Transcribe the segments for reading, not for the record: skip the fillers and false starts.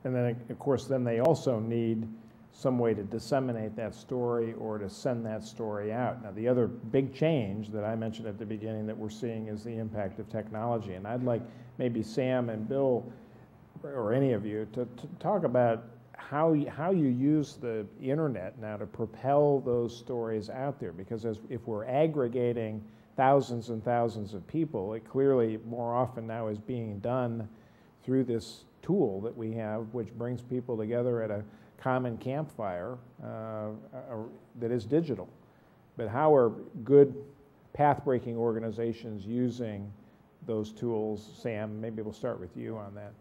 And then, of course, then they also need some way to disseminate that story or to send that story out. Now, the other big change that I mentioned at the beginning that we're seeing is the impact of technology. And I'd like maybe Sam and Bill, or any of you, to talk about how you use the internet now to propel those stories out there. Because if we're aggregating thousands and thousands of people, it clearly more often now is being done through this tool that we have, which brings people together at a common campfire that is digital. But how are good path-breaking organizations using those tools? Sam, maybe we'll start with you on that.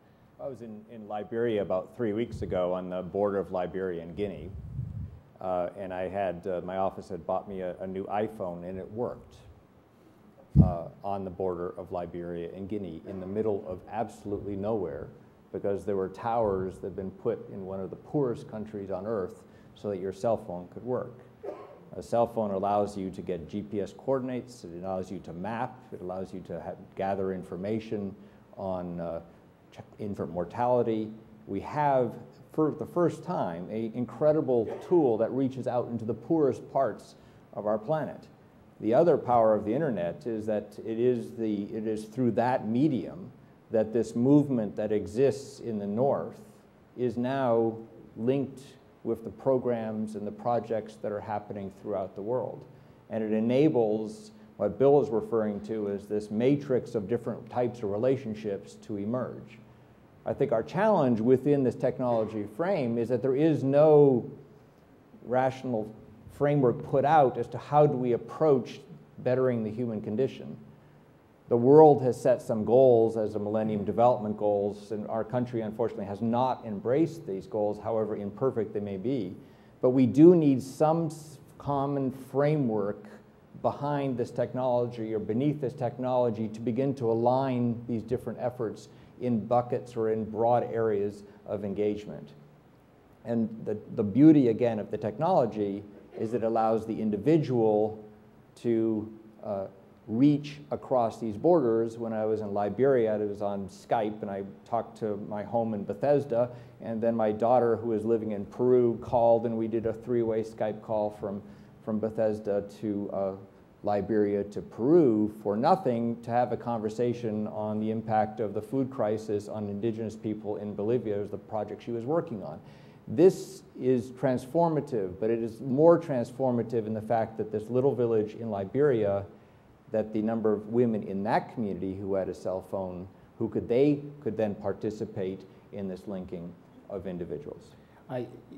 I was in Liberia about 3 weeks ago on the border of Liberia and Guinea, and I had, my office had bought me a new iPhone, and it worked on the border of Liberia and Guinea in the middle of absolutely nowhere, because there were towers that had been put in one of the poorest countries on earth so that your cell phone could work. A cell phone allows you to get GPS coordinates, it allows you to map, it allows you to gather information on infant mortality. We have, for the first time, an incredible tool that reaches out into the poorest parts of our planet. The other power of the internet is that it is through that medium that this movement that exists in the North is now linked with the programs and the projects that are happening throughout the world. And it enables what Bill is referring to as this matrix of different types of relationships to emerge. I think our challenge within this technology frame is that there is no rational framework put out as to how do we approach bettering the human condition. The world has set some goals as the Millennium Development Goals, and our country, unfortunately, has not embraced these goals, however imperfect they may be. But we do need some common framework behind this technology or beneath this technology to begin to align these different efforts in buckets or in broad areas of engagement. And the beauty, again, of the technology is it allows the individual to reach across these borders. When I was in Liberia, I was on Skype, and I talked to my home in Bethesda, and then my daughter, who was living in Peru, called, and we did a three-way Skype call from Bethesda to Liberia to Peru for nothing, to have a conversation on the impact of the food crisis on indigenous people in Bolivia. It was the project she was working on. This is transformative, but it is more transformative in the fact that this little village in Liberia, that the number of women in that community who had a cell phone, they could then participate in this linking of individuals.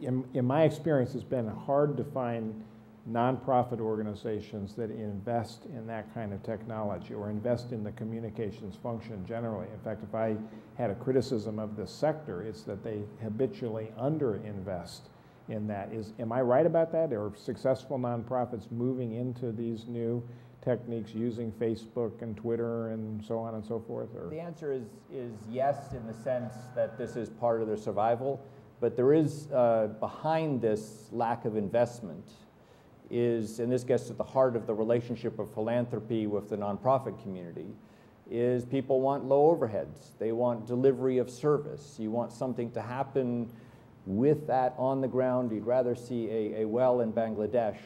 In my experience, it's been hard to find nonprofit organizations that invest in that kind of technology or invest in the communications function generally. In fact, if I had a criticism of this sector, it's that they habitually underinvest in that. Am I right about that? Are successful nonprofits moving into these new techniques using Facebook and Twitter and so on and so forth? Or? The answer is yes, in the sense that this is part of their survival, but there is behind this lack of investment is, and this gets to the heart of the relationship of philanthropy with the nonprofit community, is people want low overheads. They want delivery of service. You want something to happen with that on the ground. You'd rather see a well in Bangladesh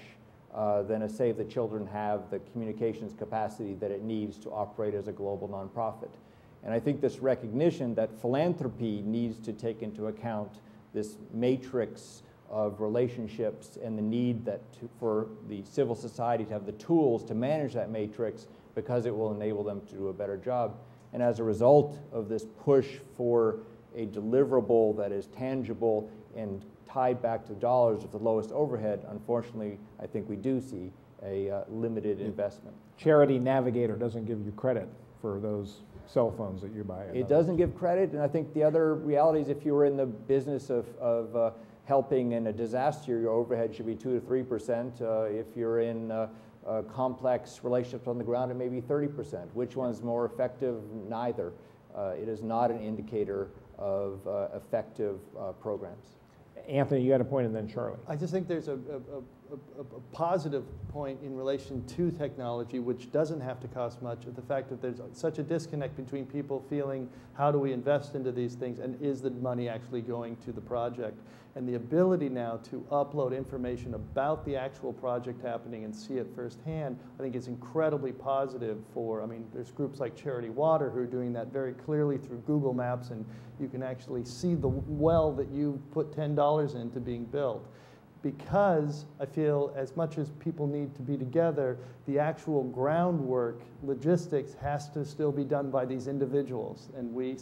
than a Save the Children have the communications capacity that it needs to operate as a global nonprofit. And I think this recognition that philanthropy needs to take into account this matrix of relationships and the need for the civil society to have the tools to manage that matrix, because it will enable them to do a better job. And as a result of this push for a deliverable that is tangible and tied back to dollars with the lowest overhead, unfortunately, I think we do see a limited investment. Charity Navigator doesn't give you credit for those cell phones that you buy. It doesn't give credit, and I think the other reality is if you were in the business of helping in a disaster, your overhead should be 2 to 3%. If you're in complex relationships on the ground, it may be 30%. Which one's more effective? Neither. It is not an indicator of effective programs. Anthony, you had a point, and then Charlie. I just think there's a positive point in relation to technology, which doesn't have to cost much, of the fact that there's such a disconnect between people feeling, how do we invest into these things, and is the money actually going to the project? And the ability now to upload information about the actual project happening and see it firsthand, I think is incredibly positive for, I mean, there's groups like Charity Water who are doing that very clearly through Google Maps, and you can actually see the well that you put $10 into being built. Because I feel as much as people need to be together, the actual groundwork, logistics, has to still be done by these individuals. And we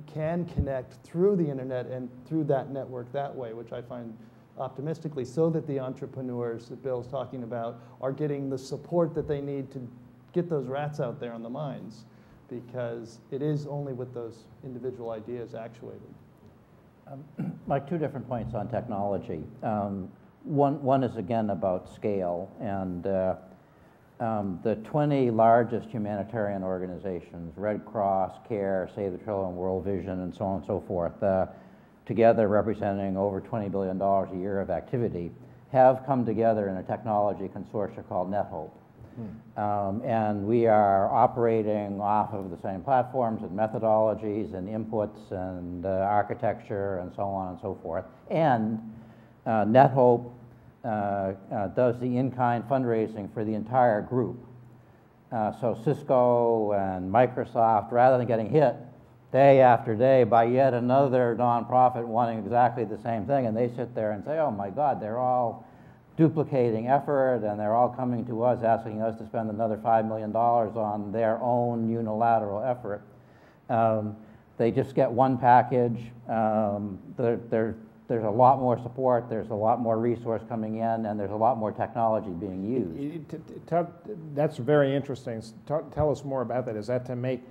can connect through the internet and through that network that way, which I find optimistically, so that the entrepreneurs that Bill's talking about are getting the support that they need to get those rats out there on the mines, because it is only with those individual ideas actuated. Like 2 different points on technology. One is again about scale, and the 20 largest humanitarian organizations, Red Cross, CARE, Save the Children, World Vision, and so on and so forth, together representing over $20 billion a year of activity, have come together in a technology consortium called NetHope. And we are operating off of the same platforms and methodologies and inputs and architecture and so on and so forth. And NetHope does the in-kind fundraising for the entire group. So Cisco and Microsoft, rather than getting hit day after day by yet another nonprofit wanting exactly the same thing, and they sit there and say, oh my God, they're all duplicating effort, and they're all coming to us asking us to spend another $5 million on their own unilateral effort. They just get one package. There's a lot more support, there's a lot more resource coming in, and there's a lot more technology being used. That's very interesting. Tell us more about that. Is that to make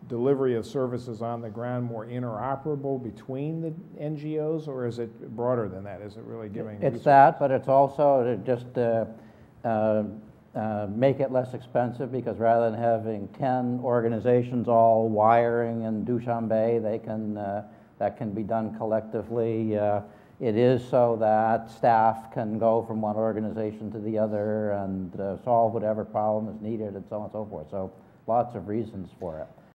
delivery of services on the ground more interoperable between the NGOs, or is it broader than that? Is it really giving It's resources? that, but it's also to just make it less expensive, because rather than having 10 organizations all wiring in Dushanbe, they can that can be done collectively. It is so that staff can go from one organization to the other and solve whatever problem is needed, and so on and so forth. So lots of reasons for it.